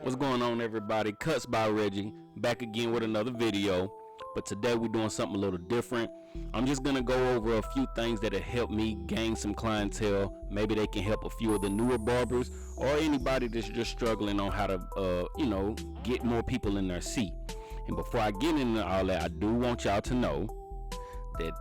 What's going on, everybody? Cuts by Reggie, back again with another video. But today we're doing something a little different. I'm just gonna go over a few things that have helped me gain some clientele. Maybe they can help a few of the newer barbers or anybody that's just struggling on how to get more people in their seat. And before I get into all that, I do want y'all to know that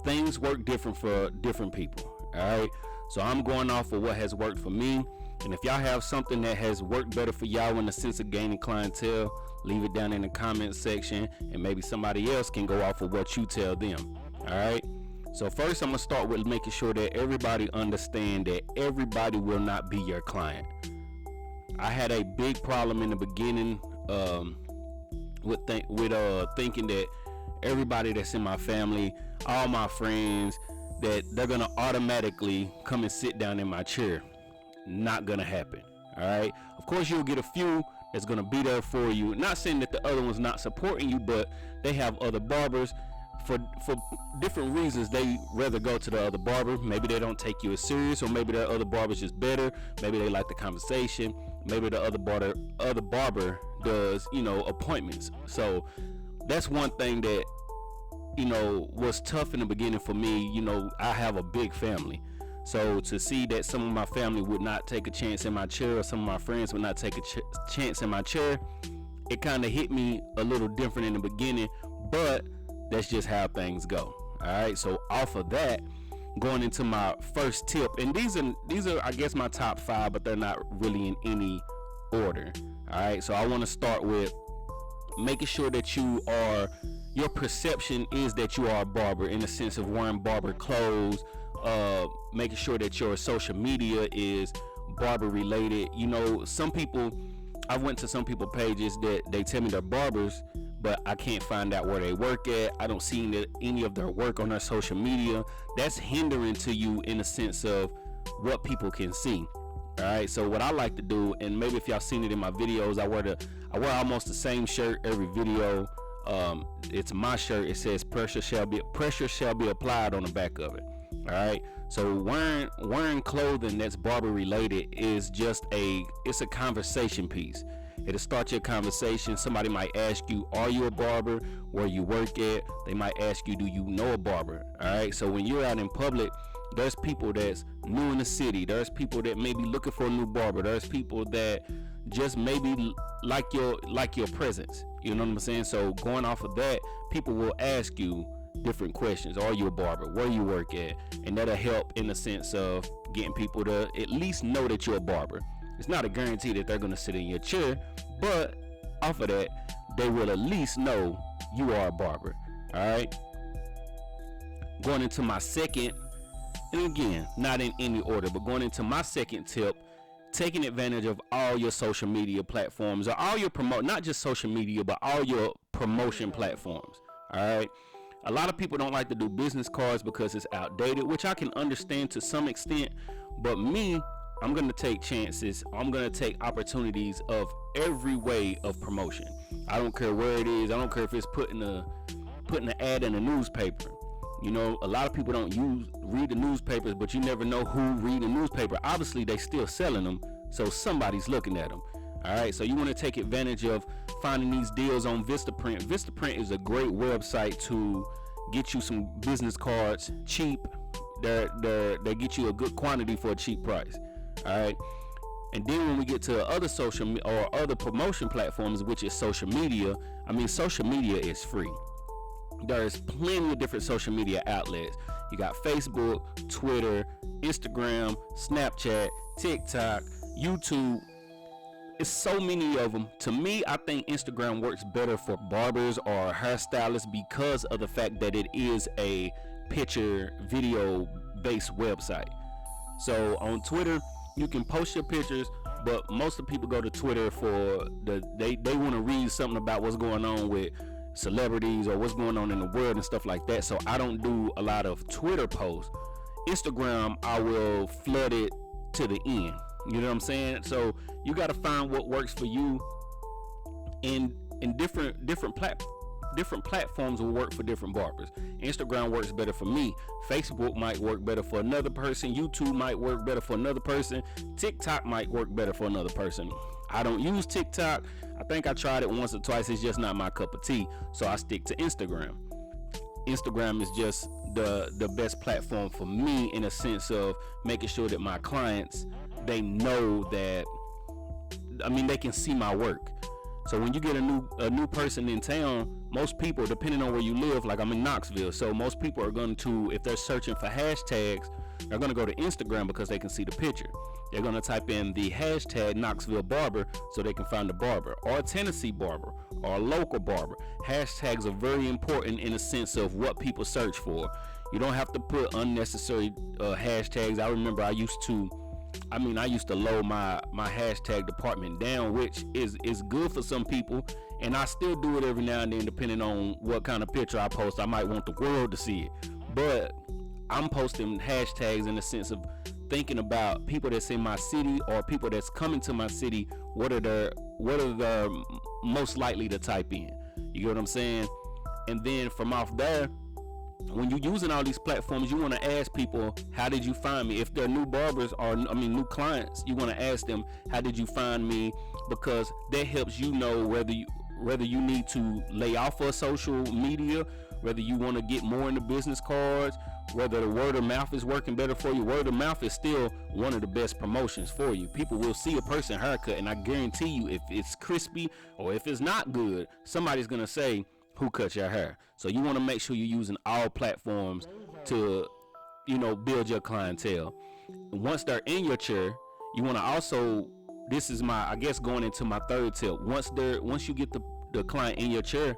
things work different for different people. All right, so I'm going off of what has worked for me. And if y'all have something that has worked better for y'all in the sense of gaining clientele, leave it down in the comment section, and maybe somebody else can go off of what you tell them. All right, so first I'm gonna start with making sure that everybody understand that everybody will not be your client. I had a big problem in the beginning with thinking that everybody that's in my family, all my friends, that they're gonna automatically come and sit down in my chair. Not gonna happen. All right, of course you'll get a few that's gonna be there for you. Not saying that the other one's not supporting you, but they have other barbers for different reasons. They rather go to the other barber. Maybe they don't take you as serious, or maybe their other barber's just better. Maybe they like the conversation. Maybe the other barber does appointments. So that's one thing that was tough in the beginning for me. I have a big family. So to see that some of my family would not take a chance in my chair, or some of my friends would not take a chance in my chair, it kind of hit me a little different in the beginning, but that's just how things go. All right, so off of that, going into my first tip, and these are I guess my top 5, but they're not really in any order. All right, so I want to start with making sure that your perception is that you are a barber, in the sense of wearing barber clothes, making sure that your social media is barber related. Some people, I went to some people pages that they tell me they're barbers, but I can't find out where they work at. I don't see any of their work on their social media. That's hindering to you in the sense of what people can see. All right, so what I like to do, and maybe if y'all seen it in my videos, I wear almost the same shirt every video. It's my shirt. It says pressure shall be applied on the back of it. All right, so wearing clothing that's barber related is it's a conversation piece. It'll start your conversation. Somebody might ask you, are you a barber? Where you work at? They might ask you, do you know a barber? All right, so when you're out in public, there's people that's new in the city. There's people that may be looking for a new barber. There's people that just maybe like your presence. You know what I'm saying? So going off of that, people will ask you different questions. Are you a barber? Where you work at? And that'll help in the sense of getting people to at least know that you're a barber. It's not a guarantee that they're going to sit in your chair, but off of that, they will at least know you are a barber. All right, going into my second, and again, not in any order, but going into my second tip, taking advantage of all your social media platforms, or all your not just social media, but all your promotion platforms. All right, a lot of people don't like to do business cards because it's outdated, which I can understand to some extent, but me, I'm going to take chances. I'm going to take opportunities of every way of promotion. I don't care where it is. I don't care if it's putting an ad in a newspaper. A lot of people don't read the newspapers, but you never know who read the newspaper. Obviously, they still selling them, so somebody's looking at them. All right, so you want to take advantage of finding these deals on Vistaprint. Vistaprint is a great website to get you some business cards cheap. They get you a good quantity for a cheap price. All right, and then when we get to other social or other promotion platforms, which is social media, social media is free. There's plenty of different social media outlets. You got Facebook, Twitter, Instagram, Snapchat, TikTok, YouTube. It's so many of them. To me, I think Instagram works better for barbers or hairstylists because of the fact that it is a picture video based website. So on Twitter, you can post your pictures, but most of the people go to Twitter for they want to read something about what's going on with celebrities or what's going on in the world and stuff like that. So I don't do a lot of Twitter posts. Instagram, I will flood it to the end. You know what I'm saying? So you got to find what works for you, and different platforms will work for different barbers. Instagram works better for me. Facebook might work better for another person. YouTube might work better for another person. TikTok might work better for another person. I don't use TikTok. I think I tried it once or twice. It's just not my cup of tea. So I stick to Instagram. Instagram is just the best platform for me, in a sense of making sure that my clients, they know that, I mean, they can see my work. So when you get a new person in town, most people, depending on where you live, like I'm in Knoxville, so most people are going to, if they're searching for hashtags, they're going to go to Instagram because they can see the picture. They're going to type in the hashtag Knoxville Barber so they can find a barber, or a Tennessee barber, or a local barber. Hashtags are very important in the sense of what people search for. You don't have to put unnecessary hashtags. I remember I used to load my hashtag department down, which is good for some people, and I still do it every now and then depending on what kind of picture I post. I might want the world to see it, but I'm posting hashtags in the sense of thinking about people that's in my city or people that's coming to my city. What are the most likely to type in? You get what I'm saying? And then from off there, when you're using all these platforms, you want to ask people, how did you find me? If they're new barbers or new clients, you want to ask them, how did you find me? Because that helps you know whether you need to lay off of social media, whether you want to get more into business cards, whether the word of mouth is working better for you. Word of mouth is still one of the best promotions for you. People will see a person haircut, and I guarantee you, if it's crispy or if it's not good, somebody's going to say, who cut your hair? So you want to make sure you're using all platforms to, build your clientele. And once they're in your chair, you want to also, this is my, I guess, going into my third tip. Once you get the client in your chair,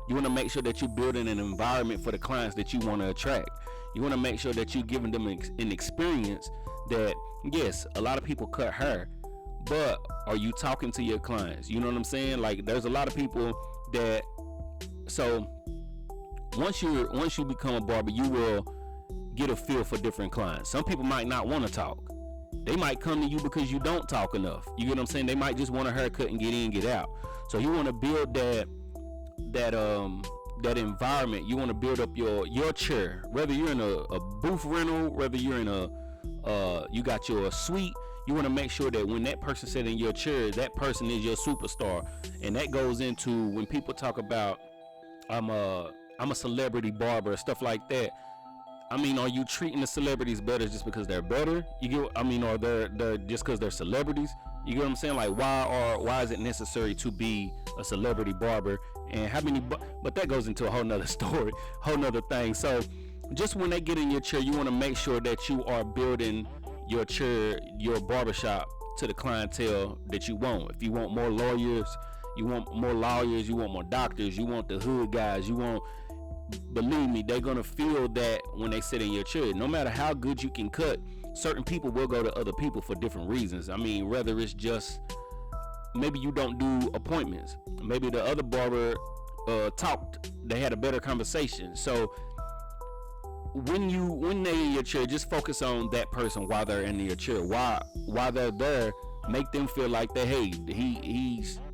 you want to make sure that you're building an environment for the clients that you want to attract. You want to make sure that you're giving them an experience that, yes, a lot of people cut hair, but are you talking to your clients? You know what I'm saying? Like, there's a lot of people that, so once you become a barber, you will get a feel for different clients. Some people might not want to talk. They might come to you because you don't talk enough. You get what I'm saying? They might just want a haircut and get in, get out. So you want to build that environment. You want to build up your chair, whether you're in a booth rental, whether you're in you got your suite. You want to make sure that when that person sits in your chair, that person is your superstar. And that goes into when people talk about I'm a celebrity barber, stuff like that. I mean, are you treating the celebrities better just because they're better? Or they're just because they're celebrities? You get what I'm saying? Like, why is it necessary to be a celebrity barber? And how many? But that goes into a whole nother story, whole nother thing. So, just when they get in your chair, you want to make sure that you are building your chair, your barbershop, to the clientele that you want. If you want more lawyers, you want more doctors, you want the hood guys, believe me, they're gonna feel that when they sit in your chair. No matter how good you can cut, certain people will go to other people for different reasons. I mean, whether it's just maybe you don't do appointments, maybe the other barber talked, they had a better conversation. So when they're in your chair, just focus on that person while they're in your chair. While they're there, make them feel like that, hey,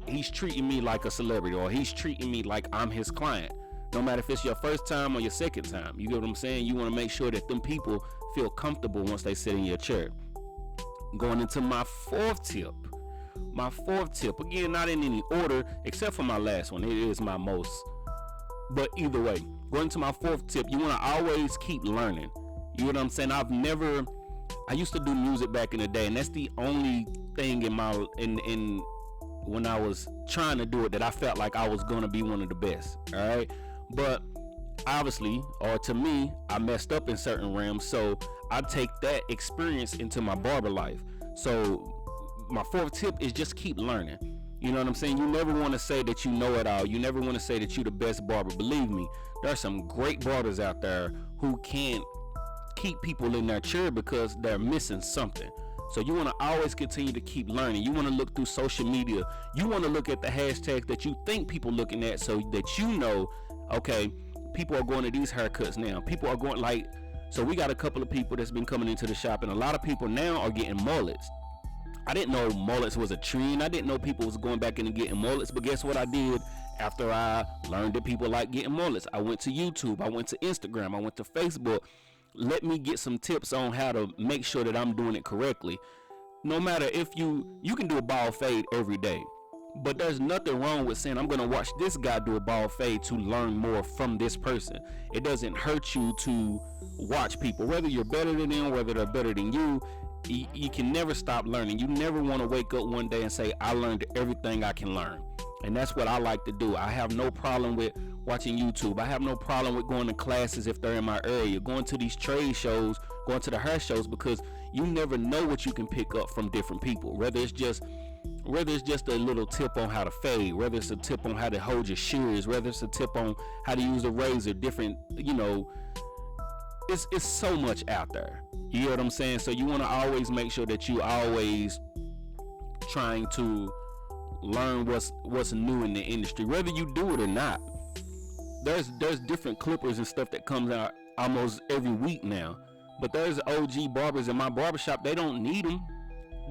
he's treating me like a celebrity, or he's treating me like I'm his client. No matter if it's your first time or your second time. You get what I'm saying? You want to make sure that them people feel comfortable once they sit in your chair. Going into my fourth tip. Again, not in any order, except for my last one. It is my most. But either way, going to my fourth tip, you want to always keep learning. You know what I'm saying? I used to do music back in the day, and that's the only thing in when I was trying to do it that I felt like I was gonna be one of the best. All right, but obviously, or to me, I messed up in certain realms, so I take that experience into my barber life. So my fourth tip is just keep learning. You know what I'm saying? You never want to say that you know it all. You never want to say that you're the best barber. Believe me, there are some great barbers out there who can't keep people in their chair because they're missing something. So you want to always continue to keep learning. You want to look through social media. You want to look at the hashtags that you think people looking at, so that you know, okay, people are going to these haircuts now. People are going so we got a couple of people that's been coming into the shop, and a lot of people now are getting mullets. I didn't know mullets was a trend. I didn't know people was going back in and getting mullets, but guess what I did after I learned that people like getting mullets? I went to YouTube, I went to Instagram, I went to Facebook. Let me get some tips on how to make sure that I'm doing it correctly. no matter if you can do a bald fade every day, but there's nothing wrong with saying I'm gonna watch this guy do a bald fade to learn more from this person. It doesn't hurt you to watch people, whether you're better than them, whether they're better than you. You can never stop learning. You never want to wake up one day and say, I learned everything I can learn. And that's what I like to do. I have no problem with watching YouTube. I have no problem with going to classes if they're in my area, going to these trade shows, going to the hair shows, because you never know what you can pick up from different people. Whether it's just a little tip on how to fade, whether it's a tip on how to hold your shears, whether it's a tip on how to use a razor, different, it's so much out there. You know what I'm saying? So you want to always make sure that you always trying to learn what's new in the industry, whether you do it or not. There's different clippers and stuff that comes out almost every week now, but there's OG barbers in my barbershop. They don't need them.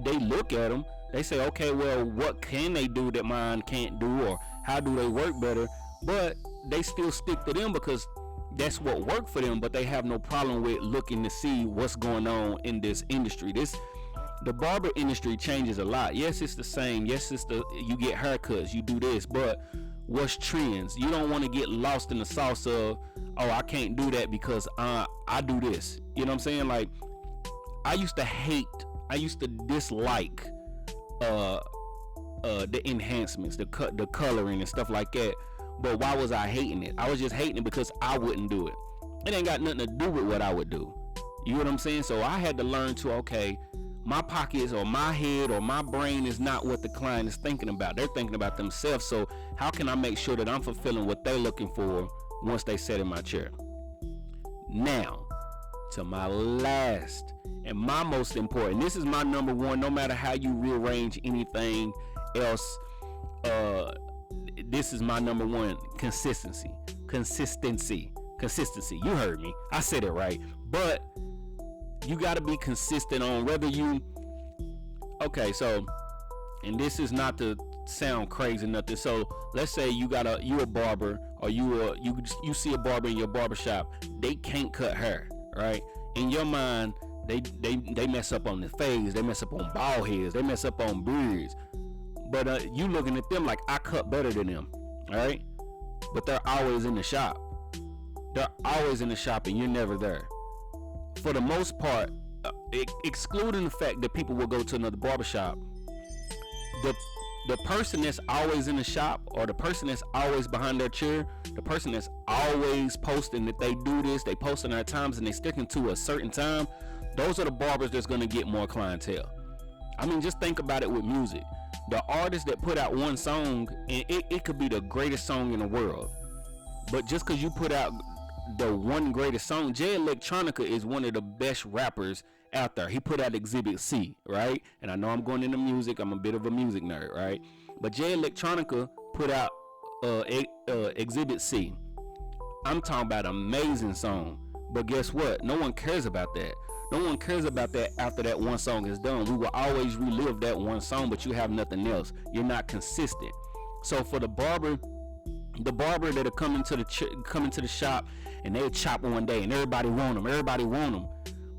They look at them, they say, okay, well, what can they do that mine can't do, or how do they work better? But they still stick to them because that's what worked for them. But they have no problem with looking to see what's going on in this industry. The barber industry changes a lot. Yes, it's the same. Yes, you get haircuts, you do this, but what's trends? You don't want to get lost in the sauce of, oh, I can't do that because I do this. You know what I'm saying? Like, I used to dislike the enhancements, the coloring and stuff like that. But why was I hating it? I was just hating it because I wouldn't do it. It ain't got nothing to do with what I would do. You know what I'm saying? So I had to learn to, okay, my pockets or my head or my brain is not what the client is thinking about. They're thinking about themselves. So how can I make sure that I'm fulfilling what they're looking for once they sit in my chair? Now, to my last and my most important, this is my number one, no matter how you rearrange anything else, this is my number one: consistency. You heard me, I said it right. But you got to be consistent on whether you, okay, so, and this is not to sound crazy nothing. So let's say you a barber, or you see a barber in your barbershop, they can't cut hair, right? In your mind, they mess up on the fades, they mess up on bald heads, they mess up on beards. But you looking at them like, I cut better than them, all right? But they're always in the shop. They're always in the shop and you're never there. For the most part, excluding the fact that people will go to another barbershop, the person that's always in the shop, or the person that's always behind their chair, the person that's always posting that they do this, they posting their times and they sticking to a certain time, those are the barbers that's going to get more clientele. I mean, just think about it with music. The artist that put out one song, and it could be the greatest song in the world, but just because you put out the one greatest song, Jay Electronica is one of the best rappers out there. He put out Exhibit C, right? And I know I'm going into music, I'm a bit of a music nerd, right? But Jay Electronica put out Exhibit C. I'm talking about amazing song. But guess what? No one cares about that. No one cares about that after that one song is done. We will always relive that one song, but you have nothing else. You're not consistent. So for the barber that'll come into the shop and they'll chop one day and everybody want them.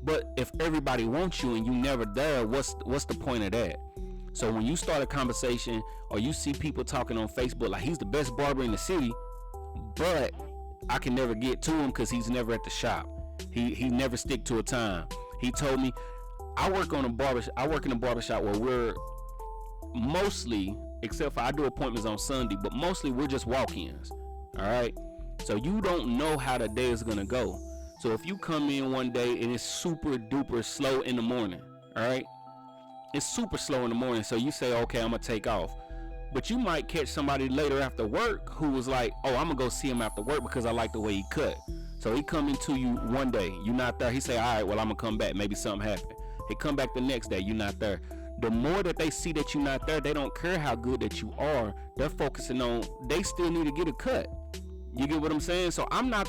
But if everybody wants you and you never there, what's the point of that? So when you start a conversation or you see people talking on Facebook like he's the best barber in the city, but I can never get to him because he's never at the shop. He never stick to a time. He told me, I work in a barbershop where we're mostly, except for I do appointments on Sunday, but mostly we're just walk-ins. All right. So you don't know how the day is going to go. So if you come in one day and it's super duper slow in the morning, all right, it's super slow in the morning. So you say, okay, I'm going to take off. But you might catch somebody later after work who was like, oh, I'm going to go see him after work because I like the way he cut. So he come into you one day, you're not there. He say, all right, well, I'm going to come back. Maybe something happened. He come back the next day, you're not there. The more that they see that you're not there, they don't care how good that you are. They're focusing on, they still need to get a cut. You get what I'm saying? So I'm not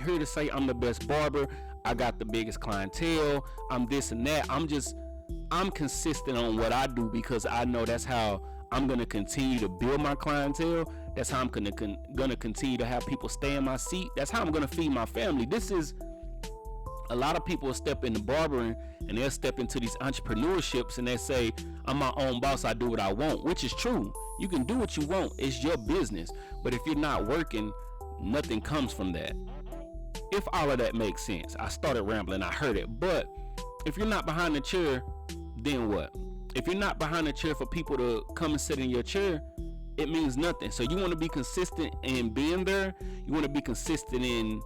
here to say I'm the best barber. I got the biggest clientele. I'm this and that. I'm consistent on what I do because I know that's how I'm going to continue to build my clientele. That's how I'm going to continue to have people stay in my seat. That's how I'm going to feed my family. This is A lot of people step into barbering and they'll step into these entrepreneurships and they say, I'm my own boss, I do what I want, which is true. You can do what you want, it's your business. But if you're not working, nothing comes from that. If all of that makes sense. I started rambling, I heard it. But if you're not behind the chair, then what? If you're not behind the chair for people to come and sit in your chair, it means nothing. So you want to be consistent in being there. You want to be consistent in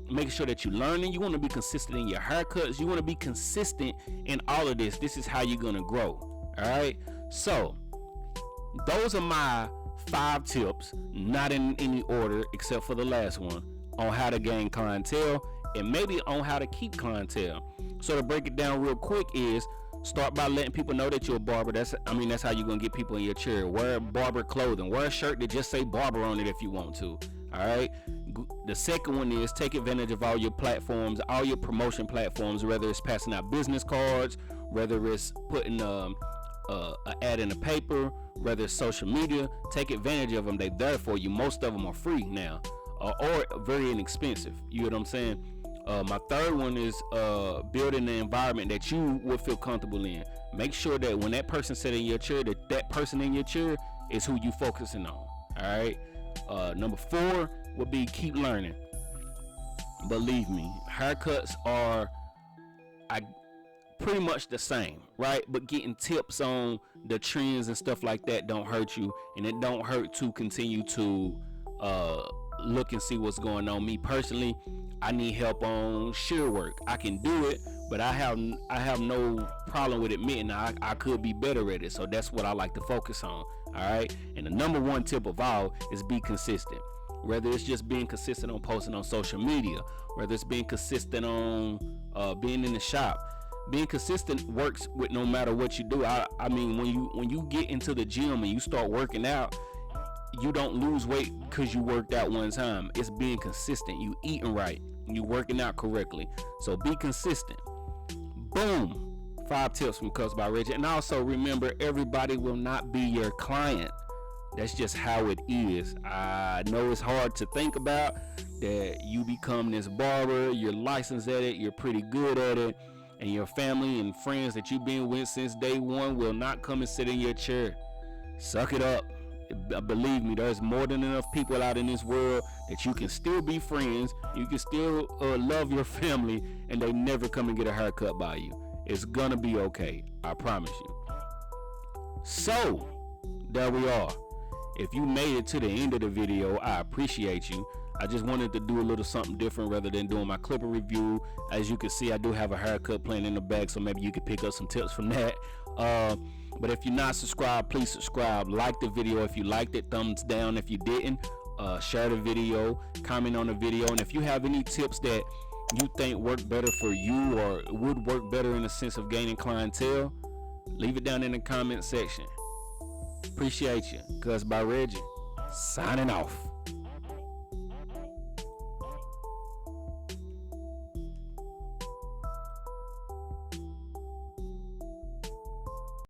making sure that you're learning. You want to be consistent in your haircuts. You want to be consistent in all of this. This is how you're going to grow. All right. So those are my 5 tips, not in any order except for the last one, on how to gain clientele and maybe on how to keep clientele. So to break it down real quick is start by letting people know that you're a barber. That's how you're going to get people in your chair. Wear barber clothing. Wear a shirt that just say barber on it if you want to. All right. The second one is take advantage of all your platforms, all your promotion platforms, whether it's passing out business cards, whether it's putting an ad in the paper, whether it's social media. Take advantage of them. They're there for you. Most of them are free now, or very inexpensive. You know what I'm saying? My third one is building an environment that you would feel comfortable in. Make sure that when that person sits in your chair, that person in your chair is who you focusing on. All right. Number 4 would be keep learning. Believe me, haircuts are pretty much the same, right? But getting tips on the trends and stuff like that don't hurt you, and it don't hurt to continue to look and see what's going on. Me personally, I need help on shear work. I can do it, but I have no problem with admitting I could be better at it. So that's what I like to focus on. All right. And the number 1 tip of all is be consistent. Whether it's just being consistent on posting on social media, whether it's being consistent on being in the shop. Being consistent works with no matter what you do. I mean, when you get into the gym and you start working out, you don't lose weight because you worked out one time. It's being consistent. You eating right. You working out correctly. So be consistent. Boom. 5 tips from Cuts by Reggie. And also remember, everybody will not be your client. That's just how it is. I know it's hard to think about that you become this barber, you're licensed at it, you're pretty good at it, and your family and friends that you've been with since day one will not come and sit in your chair. Suck it up. Believe me, there's more than enough people out in this world that you can still be friends, you can still love your family, and they never come and get a haircut by you. It's gonna be okay, I promise you. So there we are. If you made it to the end of the video, I appreciate you. I just wanted to do a little something different rather than doing my clipper review. As you can see, I do have a haircut plan in the back, so maybe you could pick up some tips from that. But if you're not subscribed, please subscribe. Like the video if you liked it. Thumbs down if you didn't. Share the video. Comment on the video. And if you have any tips that you think work better for you or would work better in the sense of gaining clientele, leave it down in the comment section. Appreciate you. Cuts by Reggie. Signing off.